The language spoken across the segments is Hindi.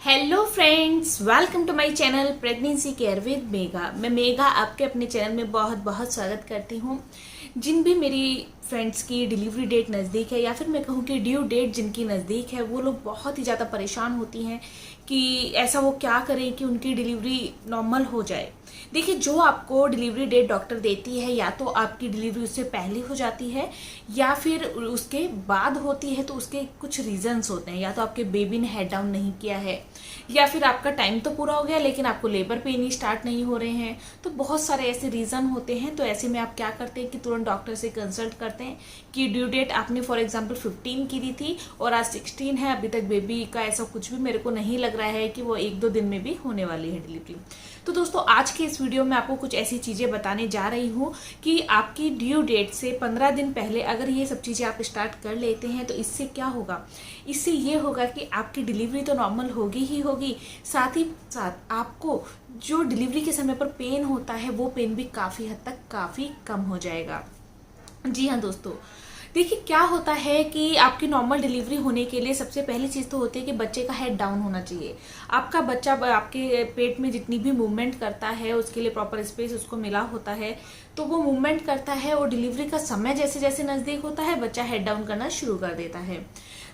Hello friends, welcome to my channel pregnancy care with Mega. मैं मेगा आपके अपने चैनल में बहुत बहुत स्वागत करती हूँ। जिन भी मेरी फ्रेंड्स की डिलीवरी डेट नज़दीक है या फिर मैं कहूँ कि ड्यू डेट जिनकी नज़दीक है, वो लोग बहुत ही ज़्यादा परेशान होती हैं कि ऐसा वो क्या करें कि उनकी डिलीवरी नॉर्मल हो जाए। देखिए, जो आपको डिलीवरी डेट डॉक्टर देती है, या तो आपकी डिलीवरी उससे पहले हो जाती है या फिर उसके बाद होती है, तो उसके कुछ रीजंस होते हैं। या तो आपके बेबी ने हेड डाउन नहीं किया है, या फिर आपका टाइम तो पूरा हो गया लेकिन आपको लेबर पेन ही स्टार्ट नहीं हो रहे हैं। तो बहुत सारे ऐसे रीज़न होते हैं। तो ऐसे में आप क्या करते हैं कि तुरंत डॉक्टर से कंसल्ट करते हैं कि ड्यू डेट आपने फॉर एग्जांपल 15 की दी थी और आज 16 है, अभी तक बेबी का ऐसा कुछ भी मेरे को नहीं लग रहा है कि वो 1-2 दिन में भी होने वाली है डिलीवरी। तो दोस्तों, आज के इस वीडियो में आपको कुछ ऐसी चीज़ें बताने जा रही हूँ कि आपकी ड्यू डेट से 15 दिन पहले अगर ये सब चीज़ें आप स्टार्ट कर लेते हैं तो इससे क्या होगा। इससे ये होगा कि आपकी डिलीवरी तो नॉर्मल होगी ही होगी, साथ ही साथ आपको जो डिलीवरी के समय पर पेन होता है वो पेन भी काफ़ी हद तक काफ़ी कम हो जाएगा। जी हाँ दोस्तों, देखिए क्या होता है कि आपकी नॉर्मल डिलीवरी होने के लिए सबसे पहली चीज़ तो होती है कि बच्चे का हेड डाउन होना चाहिए। आपका बच्चा आपके पेट में जितनी भी मूवमेंट करता है उसके लिए प्रॉपर स्पेस उसको मिला होता है, तो वो मूवमेंट करता है और डिलीवरी का समय जैसे जैसे नज़दीक होता है बच्चा हेड डाउन करना शुरू कर देता है।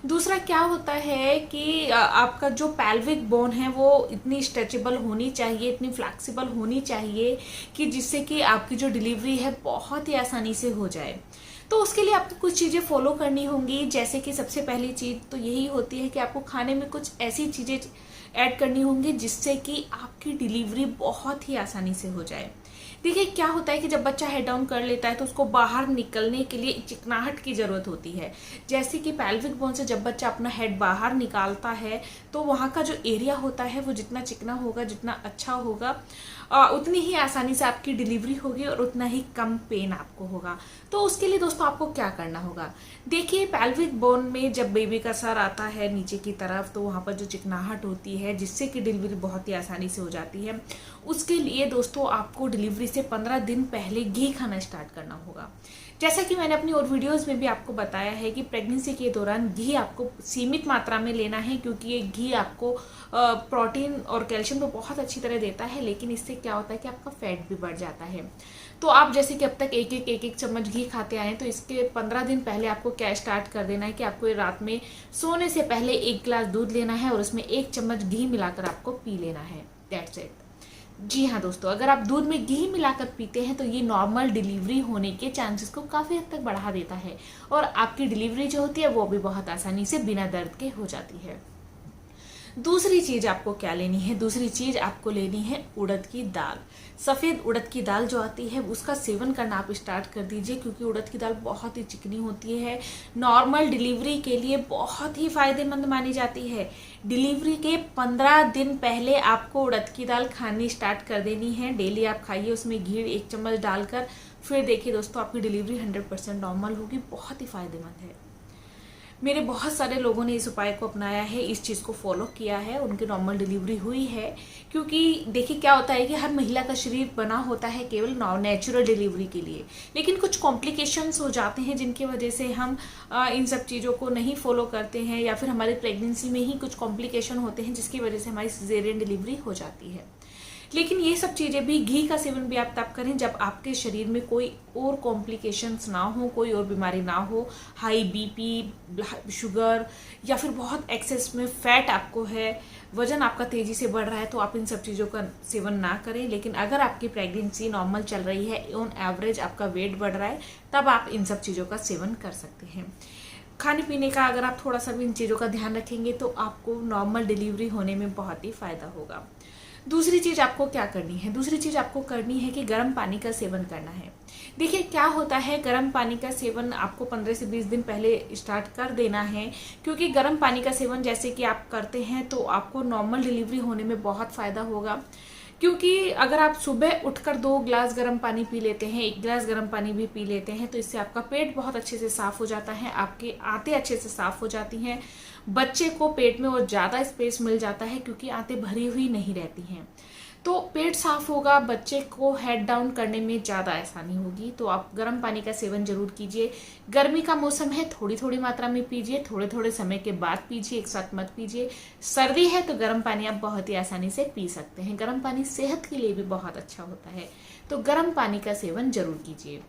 दूसरा क्या होता है कि आपका जो पैल्विक बोन है वो इतनी स्ट्रेचेबल होनी चाहिए, इतनी फ्लेक्सिबल होनी चाहिए कि जिससे कि आपकी जो डिलीवरी है बहुत ही आसानी से हो जाए। तो उसके लिए आपको कुछ चीज़ें फॉलो करनी होंगी, जैसे कि सबसे पहली चीज़ तो यही होती है कि आपको खाने में कुछ ऐसी चीज़ें ऐड करनी होंगी जिससे कि आपकी डिलीवरी बहुत ही आसानी से हो जाए। देखिए क्या होता है कि जब बच्चा हेड डाउन कर लेता है तो उसको बाहर निकलने के लिए चिकनाहट की ज़रूरत होती है। जैसे कि पैल्विक बोन से जब बच्चा अपना हेड बाहर निकालता है तो वहाँ का जो एरिया होता है वो जितना चिकना होगा, जितना अच्छा होगा, उतनी ही आसानी से आपकी डिलीवरी होगी और उतना ही कम पेन आपको होगा। तो उसके लिए दोस्तों आपको क्या करना होगा। देखिए, पैल्विक बोन में जब बेबी का सर आता है नीचे की तरफ तो वहाँ पर जो चिकनाहट होती है जिससे कि डिलीवरी बहुत ही आसानी से हो जाती है, उसके लिए दोस्तों आपको डिलीवरी से 15 दिन पहले घी खाना स्टार्ट करना होगा। जैसा कि मैंने अपनी और वीडियोस में भी आपको बताया है कि प्रेगनेंसी के दौरान घी आपको सीमित मात्रा में लेना है, क्योंकि ये घी आपको प्रोटीन और कैल्शियम तो बहुत अच्छी तरह देता है, लेकिन इससे क्या होता है कि आपका फैट भी बढ़ जाता है। तो आप जैसे कि अब तक एक चम्मच घी खाते आए हैं, तो इसके 15 दिन पहले आपको क्या स्टार्ट कर देना है कि आपको ये रात में सोने से पहले 1 गिलास दूध लेना है और उसमें 1 चम्मच घी मिलाकर आपको पी लेना है। That's it. जी हाँ दोस्तों, अगर आप दूध में घी मिलाकर पीते हैं तो ये नॉर्मल डिलीवरी होने के चांसेस को काफ़ी हद तक बढ़ा देता है और आपकी डिलीवरी जो होती है वो भी बहुत आसानी से बिना दर्द के हो जाती है। दूसरी चीज आपको क्या लेनी है, दूसरी चीज आपको लेनी है उड़द की दाल। सफ़ेद उड़द की दाल जो आती है उसका सेवन करना आप स्टार्ट कर दीजिए, क्योंकि उड़द की दाल बहुत ही चिकनी होती है, नॉर्मल डिलीवरी के लिए बहुत ही फायदेमंद मानी जाती है। डिलीवरी के 15 दिन पहले आपको उड़द की दाल खानी स्टार्ट कर देनी है। डेली आप खाइए, उसमें घी 1 चम्मच डालकर। फिर देखिए दोस्तों, आपकी डिलीवरी 100% नॉर्मल होगी, बहुत ही फायदेमंद है। मेरे बहुत सारे लोगों ने इस उपाय को अपनाया है, इस चीज़ को फॉलो किया है, उनकी नॉर्मल डिलीवरी हुई है। क्योंकि देखिए क्या होता है कि हर महिला का शरीर बना होता है केवल नेचुरल डिलीवरी के लिए, लेकिन कुछ कॉम्प्लिकेशंस हो जाते हैं जिनकी वजह से हम इन सब चीज़ों को नहीं फॉलो करते हैं, या फिर हमारी प्रेगनेंसी में ही कुछ कॉम्प्लिकेशन होते हैं जिसकी वजह से हमारी सिजेरियन डिलीवरी हो जाती है। लेकिन ये सब चीज़ें भी, घी का सेवन भी आप तब करें जब आपके शरीर में कोई और कॉम्प्लिकेशंस ना हो, कोई और बीमारी ना हो, हाई बीपी, शुगर, या फिर बहुत एक्सेस में फैट आपको है, वजन आपका तेज़ी से बढ़ रहा है, तो आप इन सब चीज़ों का सेवन ना करें। लेकिन अगर आपकी प्रेगनेंसी नॉर्मल चल रही है, ऑन एवरेज आपका वेट बढ़ रहा है, तब आप इन सब चीज़ों का सेवन कर सकते हैं। खाने पीने का अगर आप थोड़ा सा भी इन चीज़ों का ध्यान रखेंगे तो आपको नॉर्मल डिलीवरी होने में बहुत ही फ़ायदा होगा। दूसरी चीज़ आपको क्या करनी है, दूसरी चीज़ आपको करनी है कि गर्म पानी का सेवन करना है। देखिए क्या होता है, गर्म पानी का सेवन आपको 15 से 20 दिन पहले स्टार्ट कर देना है, क्योंकि गर्म पानी का सेवन जैसे कि आप करते हैं तो आपको नॉर्मल डिलीवरी होने में बहुत फ़ायदा होगा। क्योंकि अगर आप सुबह उठकर 2 गिलास गर्म पानी पी लेते हैं, 1 गिलास गर्म पानी भी पी लेते हैं, तो इससे आपका पेट बहुत अच्छे से साफ हो जाता है, आपके आंतें अच्छे से साफ हो जाती हैं, बच्चे को पेट में और ज़्यादा स्पेस मिल जाता है क्योंकि आंतें भरी हुई नहीं रहती हैं। तो पेट साफ होगा, बच्चे को हेड डाउन करने में ज़्यादा आसानी होगी। तो आप गर्म पानी का सेवन जरूर कीजिए। गर्मी का मौसम है, थोड़ी थोड़ी मात्रा में पीजिए, थोड़े थोड़े समय के बाद पीजिए, एक साथ मत पीजिए। सर्दी है तो गर्म पानी आप बहुत ही आसानी से पी सकते हैं। गर्म पानी सेहत के लिए भी बहुत अच्छा होता है, तो गर्म पानी का सेवन जरूर कीजिए।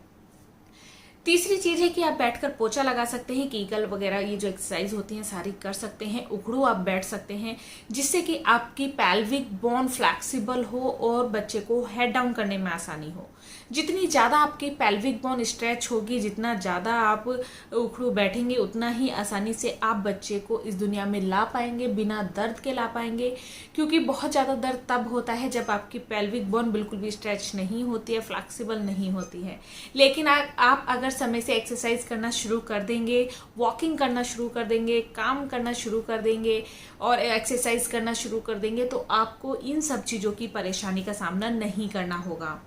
तीसरी चीज है कि आप बैठकर पोछा लगा सकते हैं। कीगल वगैरह ये जो एक्सरसाइज होती हैं सारी कर सकते हैं। उखड़ू आप बैठ सकते हैं, जिससे कि आपकी पैल्विक बोन फ्लैक्सिबल हो और बच्चे को हेड डाउन करने में आसानी हो। जितनी ज़्यादा आपकी पैल्विक बोन स्ट्रेच होगी, जितना ज़्यादा आप उखड़ू बैठेंगे, उतना ही आसानी से आप बच्चे को इस दुनिया में ला पाएंगे, बिना दर्द के ला पाएंगे। क्योंकि बहुत ज़्यादा दर्द तब होता है जब आपकी पैल्विक बोन बिल्कुल भी स्ट्रेच नहीं होती है, फ्लैक्सिबल नहीं होती है। लेकिन आप अगर समय से एक्सरसाइज करना शुरू कर देंगे, वॉकिंग करना शुरू कर देंगे, काम करना शुरू कर देंगे और एक्सरसाइज करना शुरू कर देंगे, तो आपको इन सब चीज़ों की परेशानी का सामना नहीं करना होगा।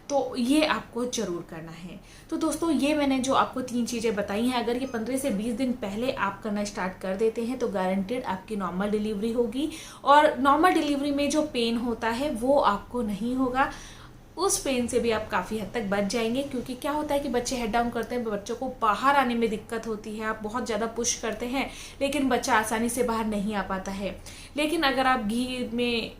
तो ये आपको जरूर करना है। तो दोस्तों, ये मैंने जो आपको 3 चीज़ें बताई हैं, अगर ये 15 से 20 दिन पहले आप करना स्टार्ट कर देते हैं तो गारंटेड आपकी नॉर्मल डिलीवरी होगी। और नॉर्मल डिलीवरी में जो पेन होता है वो आपको नहीं होगा। उस पेन से भी आप काफ़ी हद तक बच जाएंगे। क्योंकि क्या होता है कि बच्चे हेड डाउन करते हैं, बच्चों को बाहर आने में दिक्कत होती है, आप बहुत ज़्यादा पुश करते हैं लेकिन बच्चा आसानी से बाहर नहीं आ पाता है। लेकिन अगर आप घी में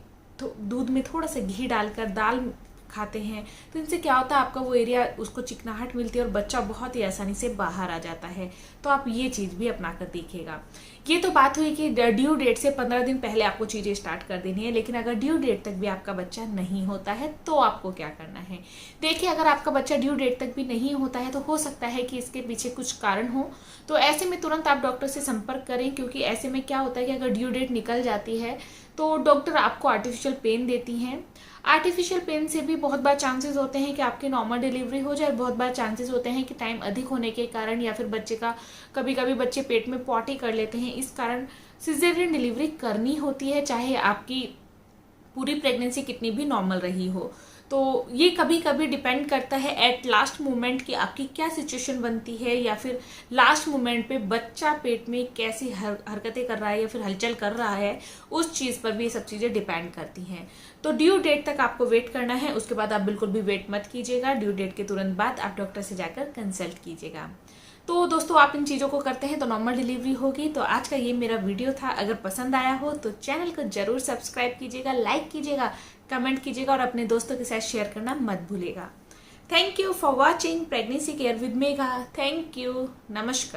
दूध में थोड़ा सा घी डालकर दाल खाते हैं तो इनसे क्या होता है, आपका वो एरिया उसको चिकनाहट मिलती है और बच्चा बहुत ही आसानी से बाहर आ जाता है। तो आप ये चीज़ भी अपना कर देखिएगा। ये तो बात हुई कि ड्यू डेट से 15 दिन पहले आपको चीज़ें स्टार्ट कर देनी है। लेकिन अगर ड्यू डेट तक भी आपका बच्चा नहीं होता है तो आपको क्या करना है। देखिए, अगर आपका बच्चा ड्यू डेट तक भी नहीं होता है तो हो सकता है कि इसके पीछे कुछ कारण हो। तो ऐसे में तुरंत आप डॉक्टर से संपर्क करें। क्योंकि ऐसे में क्या होता है कि अगर ड्यू डेट निकल जाती है तो डॉक्टर आपको आर्टिफिशियल पेन देती हैं। आर्टिफिशियल पेन से भी बहुत बार चांसेस होते हैं कि आपकी नॉर्मल डिलीवरी हो जाए। बहुत बार चांसेस होते हैं कि टाइम अधिक होने के कारण या फिर बच्चे का कभी कभी बच्चे पेट में पॉटी कर लेते हैं, इस कारण सिजेरियन डिलीवरी करनी होती है, चाहे आपकी पूरी प्रेगनेंसी कितनी भी नॉर्मल रही हो। तो ये कभी कभी डिपेंड करता है एट लास्ट मोमेंट कि आपकी क्या सिचुएशन बनती है, या फिर लास्ट मोमेंट पे बच्चा पेट में कैसी हरकतें कर रहा है या फिर हलचल कर रहा है, उस चीज़ पर भी ये सब चीज़ें डिपेंड करती हैं। तो ड्यू डेट तक आपको वेट करना है, उसके बाद आप बिल्कुल भी वेट मत कीजिएगा। ड्यू डेट के तुरंत बाद आप डॉक्टर से जाकर कंसल्ट कीजिएगा। तो दोस्तों, आप इन चीज़ों को करते हैं तो नॉर्मल डिलीवरी होगी। तो आज का ये मेरा वीडियो था। अगर पसंद आया हो तो चैनल को जरूर सब्सक्राइब कीजिएगा, लाइक कीजिएगा, कमेंट कीजिएगा और अपने दोस्तों के साथ शेयर करना मत भूलिएगा। Thank you for watching pregnancy care with Megha. Thank you, नमस्कार।